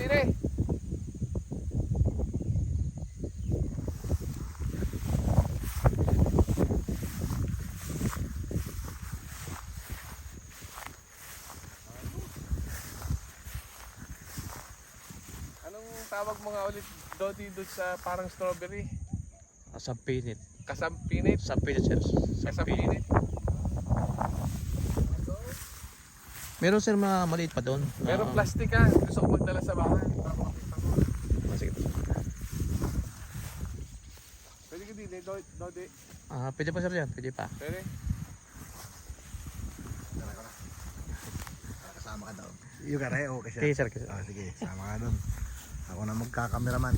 dire. Anong tawag mo nga ulit Dodi doon sa parang strawberry? Sampinit. Kasampinit? Sampinit sir. Kasampinit? Meron sir mga maliit pa doon. Merong plastic ha. Gusto ko magdala sa bahay. Para makita ko. Sige. Pwede ka din, Dodi. Pwede pa sir yan. Pwede pa. Pwede. Kasama ka daw. Yung kare, okay siya. Okay sir. Sige, sama ka doon. Ako na magkakameraman.